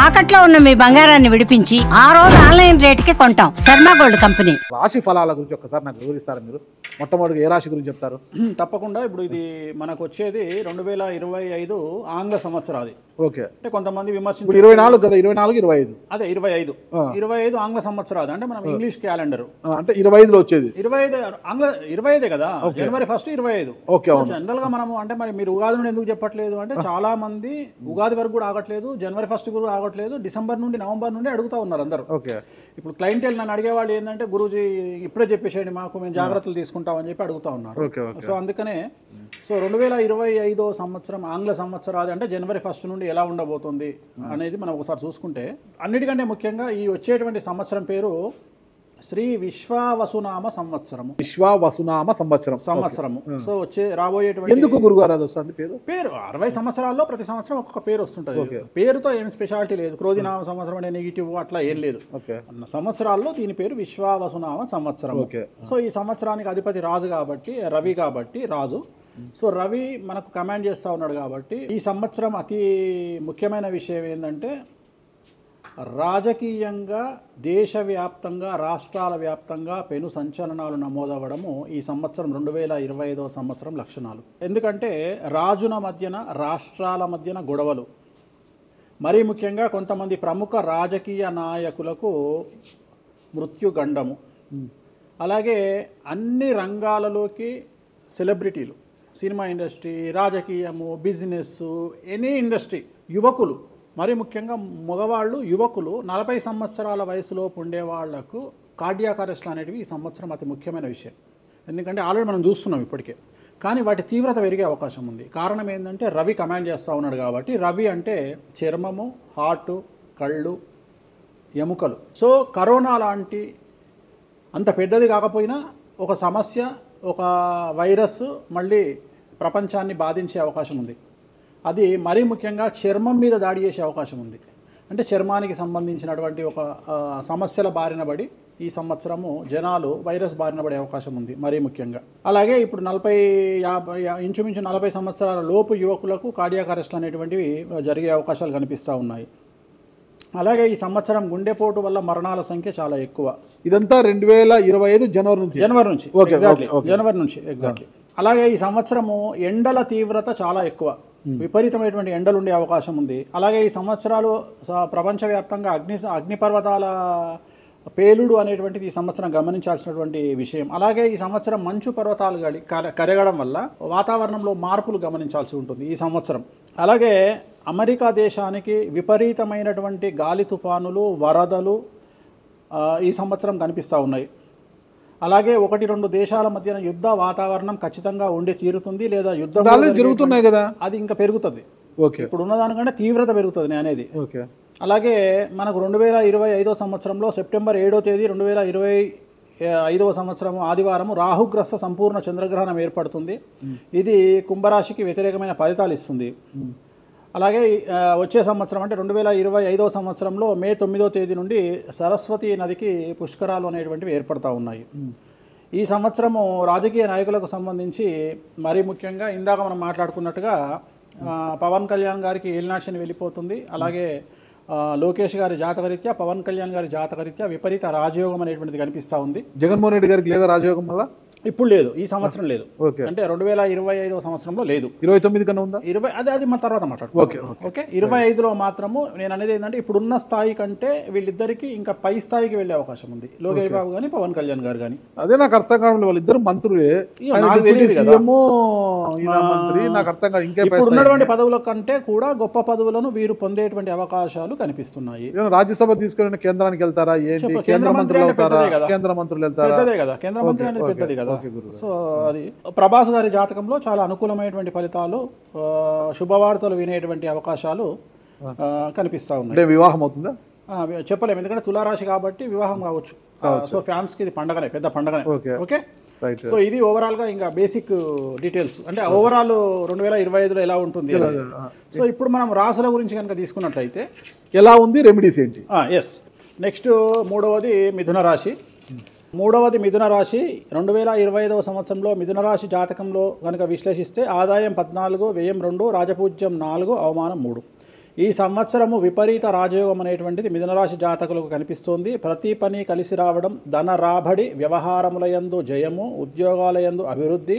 తాకట్లో ఉన్న మీ బంగారాన్ని విడిపించి ఆ రోజు ఆన్లైన్ రేటుకి కొంటాం. Sharma gold company. రాశి ఫలాల గురించి ఒక్కసారి నాకు వివరిస్తారా మీరు? మొట్టమొదటిగా ఏ రాశి గురించి చెప్తారు? తప్పకుండా. ఇప్పుడు ఇది మనకు వచ్చేది 2025 ఆంగ్ల సంవత్సరాది. ఓకే. అంటే కొంతమంది విమర్శించారు 24 కదా, 24 25 అదే 25 ఆంగ్ల సంవత్సరాది. అంటే మనం ఇంగ్లీష్ క్యాలెండర్ అంటే 25లో వచ్చేది 25 ఆంగ్ల 25 కదా, జనవరి 1 25. ఓకే. జనరల్ గా మనము అంటే మరి మీరు ఉగాది నుండి ఎందుకు చెప్పట్లేదు అంటే చాలా మంది ఉగాది వరకు కూడా ఆగట్లేదు, జనవరి 1 కూడా ఆగట్లేదు, డిసెంబర్ నుండి నవంబర్ నుండి అడుగుతా ఉన్నారు అందరూ. ఓకే. ఇప్పుడు క్లయింటెల్ నన్ను అడిగేవాళ్ళు ఏంటంటే గురూజీ ఇప్పుడే చెప్పేసేయండి మాకు, మేము జాగ్రత్తలు తీసుకుంటామని చెప్పి అడుగుతా ఉన్నారు. సో అందుకనే 2025 సంవత్సరం ఆంగ్ల సంవత్సరాది అంటే జనవరి 1 నుండి ఎలా ఉండబోతుంది అనేది మనం ఒకసారి చూసుకుంటే, అన్నిటికంటే ముఖ్యంగా ఈ వచ్చేటువంటి సంవత్సరం పేరు శ్రీ విశ్వావసునామ సంవత్సరము. విశ్వావసునామ సంవత్సరము. సో రాబోయేటువంటి ఎందుకు గురుగారు అది వస్తుంది పేరు 60 సంవత్సరాల్లో ప్రతి సంవత్సరం ఒక్కొక్క పేరు వస్తుంటది. పేరుతో ఏం స్పెషాలిటీ లేదు. క్రోధినామ సంవత్సరం అనే నెగిటివ్ అట్లా ఏం లేదు. సంవత్సరాల్లో దీని పేరు విశ్వావసునామ సంవత్సరం. సో ఈ సంవత్సరానికి అధిపతి రాజు కాబట్టి, రవి కాబట్టి రాజు. సో రవి మనకు కమాండ్ చేస్తూ ఉన్నాడు కాబట్టి ఈ సంవత్సరం అతి ముఖ్యమైన విషయం ఏంటంటే రాజకీయంగా దేశవ్యాప్తంగా రాష్ట్రాల వ్యాప్తంగా పెను సంచలనాలు నమోదవ్వడము ఈ సంవత్సరం 2025 సంవత్సరం లక్షణాలు. ఎందుకంటే రాజుల మధ్యన రాష్ట్రాల మధ్యన గొడవలు, మరీ ముఖ్యంగా కొంతమంది ప్రముఖ రాజకీయ నాయకులకు మృత్యుగండము, అలాగే అన్ని రంగాలలోకి సెలబ్రిటీలు, సినిమా ఇండస్ట్రీ, రాజకీయము, బిజినెస్, ఎనీ ఇండస్ట్రీ, యువకులు, మరి ముఖ్యంగా మగవాళ్ళు యువకులు 40 సంవత్సరాల వయసులోపు ఉండే వాళ్లకు కార్డియాక్ అరెస్ట్లు అనేటివి ఈ సంవత్సరం అతి ముఖ్యమైన విషయం. ఎందుకంటే ఆల్రెడీ మనం చూస్తున్నాం ఇప్పటికే, కానీ వాటి తీవ్రత పెరిగే అవకాశం ఉంది. కారణం ఏంటంటే రవి కమాండ్ చేస్తూ ఉన్నాడు కాబట్టి. రవి అంటే చర్మము, హార్ట్, కళ్ళు, ఎముకలు. సో కరోనా లాంటి అంత పెద్దది కాకపోయినా ఒక సమస్య, ఒక వైరస్ మళ్ళీ ప్రపంచాన్ని బాధించే అవకాశం ఉంది. అది మరీ ముఖ్యంగా చర్మం మీద దాడి చేసే అవకాశం ఉంది. అంటే చర్మానికి సంబంధించినటువంటి ఒక సమస్యల బారిన పడి ఈ సంవత్సరము జనాలు వైరస్ బారిన పడే అవకాశం ఉంది మరీ ముఖ్యంగా. అలాగే ఇప్పుడు ఇంచుమించు 40 సంవత్సరాల లోపు యువకులకు కార్డియాక్ అరెస్ట్ అనేటువంటివి జరిగే అవకాశాలు కనిపిస్తూ ఉన్నాయి. అలాగే ఈ సంవత్సరం గుండెపోటు వల్ల మరణాల సంఖ్య చాలా ఎక్కువ. ఇదంతా 2025 జనవరి నుంచి ఎగ్జాక్ట్లీ. అలాగే ఈ సంవత్సరము ఎండల తీవ్రత చాలా ఎక్కువ, విపరీతమైనటువంటి ఎండలు ఉండే అవకాశం ఉంది. అలాగే ఈ సంవత్సరాలు ప్రపంచవ్యాప్తంగా అగ్నిపర్వతాల పేలుడు అనేటువంటిది ఈ సంవత్సరం గమనించాల్సినటువంటి విషయం. అలాగే ఈ సంవత్సరం మంచు పర్వతాలు కరగడం వల్ల వాతావరణంలో మార్పులు గమనించాల్సి ఉంటుంది ఈ సంవత్సరం. అలాగే అమెరికా దేశానికి విపరీతమైనటువంటి గాలి తుఫానులు, వరదలు ఈ సంవత్సరం కనిపిస్తూ ఉన్నాయి. అలాగే 1-2 దేశాల మధ్యన యుద్ధ వాతావరణం ఖచ్చితంగా ఉండి తీరుతుంది, లేదా యుద్ధం జరుగుతున్నాయి కదా, అది ఇంకా పెరుగుతుంది. ఇప్పుడు ఉన్నదానికంటే తీవ్రత పెరుగుతుంది అనేది. అలాగే మనకు 2025 సంవత్సరంలో సెప్టెంబర్ 7వ తేదీ 2025 సంవత్సరం ఆదివారం రాహుగ్రస్త సంపూర్ణ చంద్రగ్రహణం ఏర్పడుతుంది. ఇది కుంభరాశికి వ్యతిరేకమైన ఫలితాలు ఇస్తుంది. అలాగే వచ్చే సంవత్సరం అంటే 2025 సంవత్సరంలో మే 9వ తేదీ నుండి సరస్వతి నదికి పుష్కరాలు అనేటువంటివి ఏర్పడతా ఉన్నాయి. ఈ సంవత్సరము రాజకీయ నాయకులకు సంబంధించి మరీ ముఖ్యంగా ఇందాక మనం మాట్లాడుకున్నట్టుగా పవన్ కళ్యాణ్ గారికి ఏలినాటి శని వెళ్ళిపోతుంది. అలాగే లోకేష్ గారి జాతకరీత్యా, పవన్ కళ్యాణ్ గారి జాతకరీత్యా విపరీత రాజయోగం అనేటువంటిది కనిపిస్తూ ఉంది. జగన్మోహన్ రెడ్డి గారికి లేదా రాజయోగం వల్ల? ఇప్పుడు లేదు, ఈ సంవత్సరం లేదు. అంటే 2025 సంవత్సరంలో లేదు. 29 కన్నా ఉందా? అది మన తర్వాత మాట్లాడుకుంటాం. ఓకే. 25లో మాత్రము నేను అనేది ఏంటంటే ఇప్పుడున్న స్థాయి కంటే వీళ్ళిద్దరికి ఇంకా పై స్థాయికి వెళ్లే అవకాశం ఉంది, లోకేష్ బాబు గానీ పవన్ కళ్యాణ్ గారు కానీ. అదే నాకు అర్థం కావడం, వాళ్ళిద్దరు మంత్రులే, నాకు అర్థం కాదు. ఇప్పుడు ఉన్నటువంటి పదవుల కంటే కూడా గొప్ప పదవులను వీరు పొందేటువంటి అవకాశాలు కనిపిస్తున్నాయి. రాజ్యసభ తీసుకుని కేంద్రానికి వెళ్తారా? కేంద్ర మంత్రులు వెళ్తారా? కేంద్ర మంత్రులు వెళ్తారా? పెద్దదే కదా, కేంద్ర మంత్రి అనేది పెద్దది కదా. సో అది ప్రభాస్ గారి జాతకంలో చాలా అనుకూలమైనటువంటి ఫలితాలు, శుభవార్తలు వినేటువంటి అవకాశాలు కనిపిస్తా ఉన్నాయి. వివాహం అవుతుందా చెప్పలేము, ఎందుకంటే తులారాశి కాబట్టి వివాహం కావచ్చు. సో ఫ్యాన్స్ కి ఇది పండగనే, పెద్ద పండగనే. ఓకే. సో ఇది ఓవరాల్ గా ఇంకా బేసిక్ డీటెయిల్స్, అంటే ఓవరాల్ 2025లో ఎలా ఉంటుంది. సో ఇప్పుడు మనం రాశుల గురించి కనుక తీసుకున్నట్లయితే ఎలా ఉంది, రెమెడీస్ ఏంటి? నెక్స్ట్ మూడవది మిథున రాశి. మిథున రాశి 2025 సంవత్సరంలో మిథున రాశి జాతకంలో కనుక విశ్లేషిస్తే ఆదాయం 14, వ్యయం 2, రాజపూజ్యం 4, అవమానం 3. ఈ సంవత్సరము విపరీత రాజయోగం అనేటువంటిది మిథున రాశి జాతకులకు కనిపిస్తోంది. ప్రతి పని కలిసి రావడం, ధన రాబడి, వ్యవహారములయందు జయము, ఉద్యోగాలయందు అభివృద్ధి,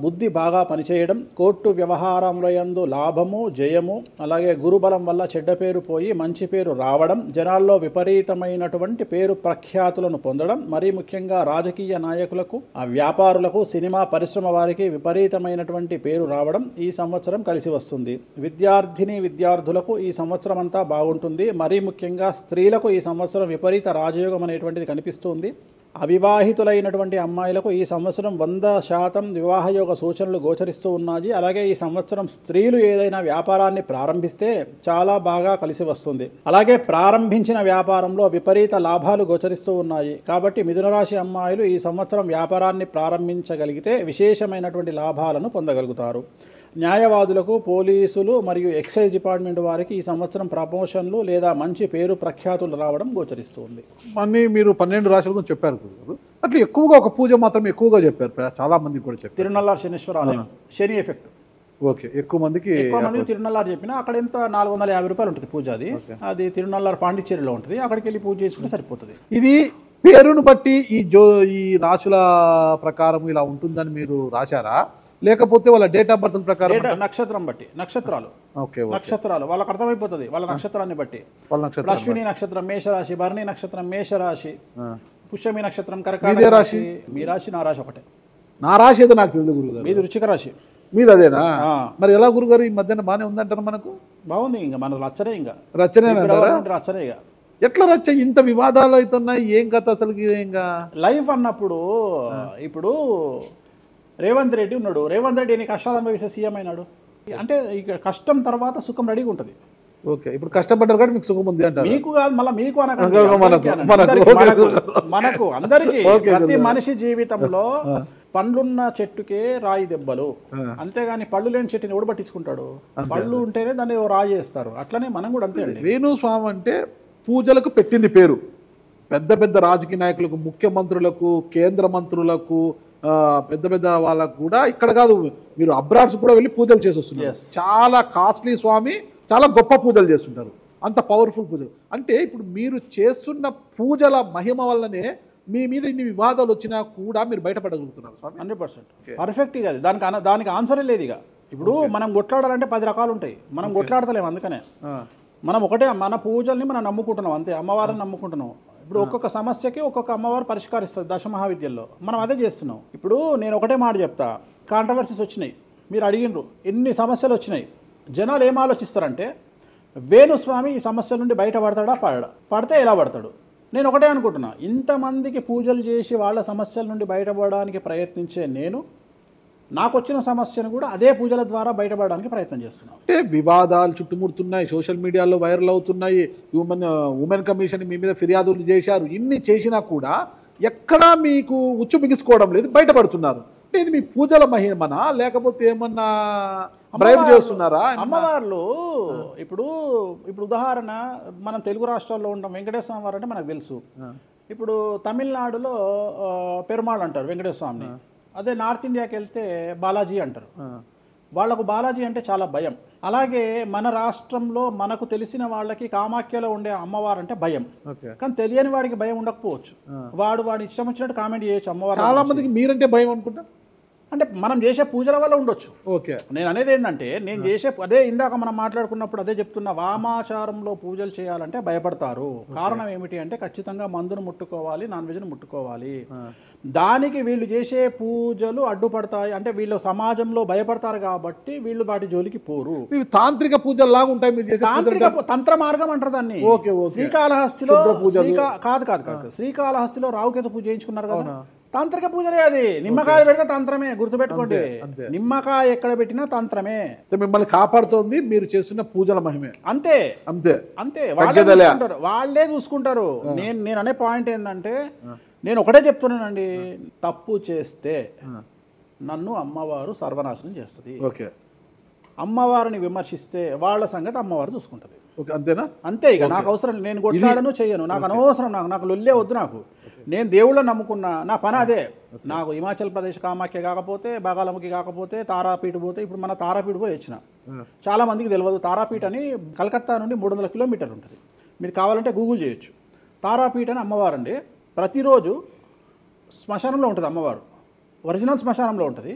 బుద్ధి బాగా పనిచేయడం, కోర్టు వ్యవహారములయందు లాభము, జయము, అలాగే గురుబలం వల్ల చెడ్డ పేరు పోయి మంచి పేరు రావడం, జనాల్లో విపరీతమైనటువంటి పేరు ప్రఖ్యాతులను పొందడం, మరీ ముఖ్యంగా రాజకీయ నాయకులకు, వ్యాపారులకు, సినిమా పరిశ్రమ వారికి విపరీతమైనటువంటి పేరు రావడం ఈ సంవత్సరం కలిసి వస్తుంది. విద్యార్థులకు ఈ సంవత్సరం అంతా బాగుంటుంది. మరీ ముఖ్యంగా స్త్రీలకు ఈ సంవత్సరం విపరీత రాజయోగం అనేటువంటిది కనిపిస్తుంది. అవివాహితులైనటువంటి అమ్మాయిలకు ఈ సంవత్సరం 100% వివాహయోగ సూచనలు గోచరిస్తూ ఉన్నాయి. అలాగే ఈ సంవత్సరం స్త్రీలు ఏదైనా వ్యాపారాన్ని ప్రారంభిస్తే చాలా బాగా కలిసి వస్తుంది. అలాగే ప్రారంభించిన వ్యాపారంలో విపరీత లాభాలు గోచరిస్తూ ఉన్నాయి. కాబట్టి మిథున రాశి అమ్మాయిలు ఈ సంవత్సరం వ్యాపారాన్ని ప్రారంభించగలిగితే విశేషమైనటువంటి లాభాలను పొందగలుగుతారు. న్యాయవాదులకు, పోలీసులు మరియు ఎక్సైజ్ డిపార్ట్మెంట్ వారికి ఈ సంవత్సరం ప్రమోషన్లు లేదా మంచి పేరు ప్రఖ్యాతులు రావడం గోచరిస్తుంది. అన్నీ మీరు 12 రాశుల గురించి చెప్పారు గురుగారు. అట్లా ఎక్కువగా ఒక పూజ మాత్రం ఎక్కువగా చెప్పారు, చాలా మంది కూడా చెప్పారు. తిరునల్లారు శనీశ్వర ఆలయం, శని ఎఫెక్ట్. ఓకే, ఎక్కువ మందికి తిరునల్లారు చెప్పినా అక్కడ ఎంత 450 రూపాయలు ఉంటుంది పూజ. అది తిరునల్లారు పాండిచ్చేరిలో ఉంటుంది. అక్కడికి వెళ్ళి పూజ చేసుకుంటే సరిపోతుంది. ఇది పేరును బట్టి ఈ రాశుల ప్రకారం ఇలా ఉంటుందని మీరు రాశారా, లేకపోతే వాళ్ళ డేట్ ఆఫ్ బర్త్ ప్రకారం? నక్షత్రం బట్టి, నక్షత్రాలు వాళ్ళకి అర్థమైపోతుంది. వాళ్ళ నక్షత్రాన్ని బట్టి. అశ్విని నక్షత్రం మేషరాశి, భరణి నక్షత్రం మేషరాశి, పుష్యమి నక్షత్రం కర్కాటక రాశి. మీ రాశి నా రాశి ఒకటే. నా రాశి ఏదో నాకు తెలియదు గురుగారు. మీది వృశ్చిక రాశి. మీది అదేనా? మరి ఎలా గురుగారు ఈ మధ్యన బాగానే ఉందంటారు? మనకు బాగుంది. ఇంకా మన రచ్చనే, ఇంకా రచ్చనే రచ్చనే. ఇక ఎట్లా రచ్చ? ఇంత వివాదాలు అవుతున్నాయి, ఏం కథ అసలు? ఇంకా లైఫ్ అన్నప్పుడు ఇప్పుడు రేవంత్ రెడ్డి ఉన్నాడు. రేవంత్ రెడ్డి ఎన్ని కష్టాలు అనుభవిస్తే సీఎం అయినాడు అంటే ఇక కష్టం తర్వాత సుఖం రెడీగా ఉంటుంది. ఓకే, ఇప్పుడు కష్టపడ్డారు కాబట్టి మీకు సుఖం ఉంది అంటారు. మీకు కాదు, మళ్ళీ మీకు మనకు అందరికీ. ప్రతి మనిషి జీవితంలో పండ్లున్న చెట్టుకే రాయి దెబ్బలు, అంతేగాని పళ్ళు లేని చెట్టుని ఎవడు పట్టించుకుంటాడు? పళ్ళు ఉంటేనే దాన్ని రాయి చేస్తారు. అట్లనే మనం కూడా అంతే అండి. వేణుస్వామి అంటే పూజలకు పెట్టింది పేరు. పెద్ద పెద్ద రాజకీయ నాయకులకు, ముఖ్యమంత్రులకు, కేంద్ర మంత్రులకు, పెద్ద పెద్ద వాళ్ళకు కూడా, ఇక్కడ కాదు మీరు అబ్రాడ్స్ కూడా వెళ్ళి పూజలు చేసి వస్తున్నారు. చాలా కాస్ట్లీ స్వామి, చాలా గొప్ప పూజలు చేస్తుంటారు, అంత పవర్ఫుల్ పూజలు. అంటే ఇప్పుడు మీరు చేస్తున్న పూజల మహిమ వల్లనే మీ మీద ఇన్ని వివాదాలు వచ్చినా కూడా మీరు బయటపడగలుగుతున్నారు స్వామి. 100% పర్ఫెక్ట్. ఇక దానికి ఆన్సరే లేదు. ఇక ఇప్పుడు మనం కొట్లాడాలంటే 10 రకాలు ఉంటాయి. మనం కొట్లాడతలేము. అందుకనే మనం ఒకటే, మన పూజల్ని మనం నమ్ముకుంటున్నాం అంతే, అమ్మవారిని నమ్ముకుంటున్నాం. ఇప్పుడు ఒక్కొక్క సమస్యకి ఒక్కొక్క అమ్మవారు పరిష్కరిస్తారు. దశమహావిద్యల్లో మనం అదే చేస్తున్నాం. ఇప్పుడు నేను ఒకటే మాట చెప్తా, కాంట్రవర్సీస్ వచ్చినాయి, మీరు అడిగినరు, ఎన్ని సమస్యలు వచ్చినాయి. జనాలు ఏం ఆలోచిస్తారంటే వేణుస్వామి ఈ సమస్యల నుండి బయటపడతాడా, పడితే ఎలా పడతాడు? నేను ఒకటే అనుకుంటున్నా, ఇంతమందికి పూజలు చేసి వాళ్ళ సమస్యల నుండి బయటపడడానికి ప్రయత్నించే నేను నాకు వచ్చిన సమస్యను కూడా అదే పూజల ద్వారా బయటపడడానికి ప్రయత్నం చేస్తున్నాం. అంటే వివాదాలు చుట్టుముడుతున్నాయి, సోషల్ మీడియాలో వైరల్ అవుతున్నాయి, ఉమెన్ కమిషన్ మీ మీద ఫిర్యాదులు చేశారు. ఇన్ని చేసినా కూడా ఎక్కడా మీకు ఉచ్చు బిగుసుకోవడం లేదు, బయటపడుతున్నారు. అంటే ఇది మీ పూజల మహిమనా, లేకపోతే ఏమన్నా బ్రైబ్ చేస్తున్నారా? అమ్మవార్లు ఇప్పుడు ఉదాహరణ, మనం తెలుగు రాష్ట్రాల్లో ఉంటాం. వెంకటేశ్వర స్వామి వారు అంటే మనకు తెలుసు. ఇప్పుడు తమిళనాడులో పెరుమాళ్ అంటారు వెంకటేశ్వర స్వామిని. అదే నార్త్ ఇండియాకి వెళ్తే బాలాజీ అంటారు. వాళ్లకు బాలాజీ అంటే చాలా భయం. అలాగే మన రాష్ట్రంలో మనకు తెలిసిన వాళ్ళకి కామాఖ్యలో ఉండే అమ్మవారు అంటే భయం. కానీ తెలియని వాడికి భయం ఉండకపోవచ్చు. వాడు ఇష్టం వచ్చినట్టు కామెంట్ చేయొచ్చు అమ్మవారు. చాలా మందికి మీరంటే భయం అనుకుంటా. అంటే మనం చేసే పూజల వల్ల ఉండొచ్చు. ఓకే, నేను అనేది ఏంటంటే, నేను చేసే అదే ఇందాక మనం మాట్లాడుకున్నప్పుడు అదే చెప్తున్నా, వామాచారంలో పూజలు చేయాలంటే భయపడతారు. కారణం ఏమిటి అంటే ఖచ్చితంగా మందును ముట్టుకోవాలి, నాన్ వెజ్ను ముట్టుకోవాలి. దానికి వీళ్ళు చేసే పూజలు అడ్డుపడతాయి. అంటే వీళ్ళు సమాజంలో భయపడతారు కాబట్టి వీళ్ళు వాటి జోలికి పోరు. తాంత్రిక పూజలు లాగా ఉంటాయి మీరు చేసే. తాంత్రిక తంత్ర మార్గం అంటారు దాన్ని. శ్రీకాళహస్తిలో కాదు శ్రీకాళహస్తిలో రావుకేతు పూజ చేయించుకున్నారు కదా, తాంత్రిక పూజలే. అది నిమ్మకాయ పెడితే తంత్రమే, గుర్తుపెట్టుకోండి. నిమ్మకాయ ఎక్కడ పెట్టినా తంత్రమే. మిమ్మల్ని కాపాడుతోంది మీరు చేస్తున్న పూజల మహిమే. అంతే అంతే అంతే వాళ్ళే చూసుకుంటారు. నేను అనే పాయింట్ ఏంటంటే, నేను ఒకటే చెప్తున్నానండి, తప్పు చేస్తే నన్ను అమ్మవారు సర్వనాశనం చేస్తుంది. ఓకే, అమ్మవారిని విమర్శిస్తే వాళ్ళ సంగతి అమ్మవారు చూసుకుంటది. అంతేనా? అంతే. ఇక నాకు అవసరం, నేను కొట్లాడను, చెయ్యను, నాకు అనవసరం, నాకు లొల్లే వద్దు. నాకు నేను దేవుళ్ళని నమ్ముకున్నా, నా పని అదే. నాకు హిమాచల్ ప్రదేశ్ కామాఖ్య కాకపోతే, బాగాలముఖి కాకపోతే, తారాపీఠ పోతే, ఇప్పుడు మన తారాపీఠ పోయి వచ్చిన. చాలా మందికి తెలియదు, తారాపీఠ అని కలకత్తా నుండి 300 కిలోమీటర్లు ఉంటుంది. మీరు కావాలంటే గూగుల్ చేయొచ్చు. తారాపీఠ అని అమ్మవారు అండి. ప్రతిరోజు శ్మశానంలో ఉంటుంది అమ్మవారు, ఒరిజినల్ శ్మశానంలో ఉంటుంది.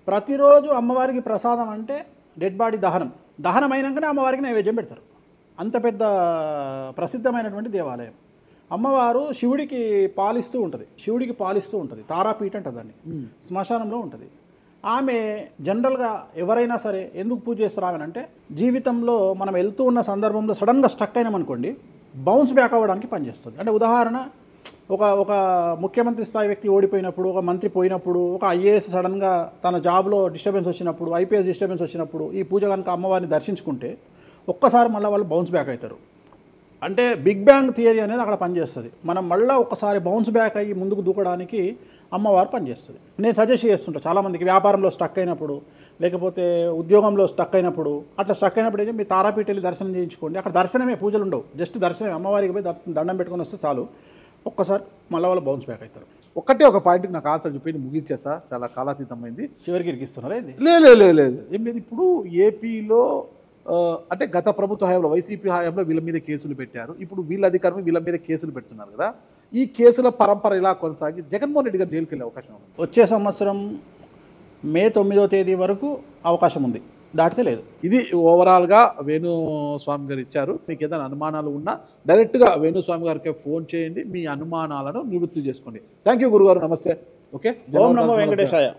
ప్రతిరోజు అమ్మవారికి ప్రసాదం అంటే డెడ్ బాడీ దహనం అయినాకనే అమ్మవారికి నైవేద్యం పెడతారు. అంత పెద్ద ప్రసిద్ధమైనటువంటి దేవాలయం. అమ్మవారు శివుడికి పాలిస్తూ ఉంటుంది. తారాపీఠ అంటారు దాన్ని. శ్మశానంలో ఉంటుంది. ఆమె జనరల్గా ఎవరైనా సరే ఎందుకు పూజ చేస్తారు ఆమె అంటే, జీవితంలో మనం వెళ్తూ ఉన్న సందర్భంలో సడన్గా స్టక్ అయినామనుకోండి, బౌన్స్ బ్యాక్ అవ్వడానికి పనిచేస్తుంది. అంటే ఉదాహరణ, ఒక ముఖ్యమంత్రి స్థాయి వ్యక్తి ఓడిపోయినప్పుడు, ఒక మంత్రి పోయినప్పుడు, ఒక ఐఏఎస్ సడన్గా తన జాబ్లో డిస్టర్బెన్స్ వచ్చినప్పుడు, ఐపీఎస్ డిస్టర్బెన్స్ వచ్చినప్పుడు ఈ పూజ కనుక అమ్మవారిని దర్శించుకుంటే ఒక్కసారి మళ్ళీ వాళ్ళు బౌన్స్ బ్యాక్ అవుతారు. అంటే బిగ్ బ్యాంగ్ థియరీ అనేది అక్కడ పనిచేస్తుంది. మనం మళ్ళీ ఒక్కసారి బౌన్స్ బ్యాక్ అయ్యి ముందుకు దూకడానికి అమ్మవారు పనిచేస్తుంది. నేను సజెస్ట్ చేస్తుంటాను చాలామందికి, వ్యాపారంలో స్టక్ అయినప్పుడు, లేకపోతే ఉద్యోగంలో స్టక్ అయినప్పుడు, అట్లా స్టక్ అయినప్పుడు అయితే మీ తారాపీఠ వెళ్ళి దర్శనం చేయించుకోండి. అక్కడ దర్శనమే, పూజలు ఉండవు, జస్ట్ దర్శనమే. అమ్మవారికి పోయి దండం పెట్టుకొని వస్తే చాలు, ఒక్కసారి మళ్ళీ వాళ్ళు బౌన్స్ బ్యాక్ అవుతారు. ఒక్కటే ఒక పాయింట్కి నాకు ఆన్సర్ చెప్పి ముగించేసా, చాలా కాలాతీతమైంది. చివరికి ఇరికిస్తున్నారా ఇది? లేదు ఏం లేదు. ఇప్పుడు ఏపీలో అంటే గత ప్రభుత్వ హయాంలో, వైసీపీ హయాంలో వీళ్ళ మీద కేసులు పెట్టారు. ఇప్పుడు వీళ్ళ అధికారులు వీళ్ళ మీద కేసులు పెడుతున్నారు కదా. ఈ కేసుల పరంపర ఇలా కొనసాగి జగన్మోహన్ రెడ్డి గారు జైలుకి వెళ్ళే అవకాశం ఉంది. వచ్చే సంవత్సరం మే 9వ తేదీ వరకు అవకాశం ఉంది, దాటితే లేదు. ఇది ఓవరాల్గా వేణుస్వామి గారు ఇచ్చారు. మీకు ఏదైనా అనుమానాలు ఉన్నా డైరెక్ట్గా వేణుస్వామి గారికి ఫోన్ చేయండి, మీ అనుమానాలను నివృత్తి చేసుకోండి. థ్యాంక్ యూ గురుగారు, నమస్తే. ఓకే, ఓం నమో వెంకటేశాయ.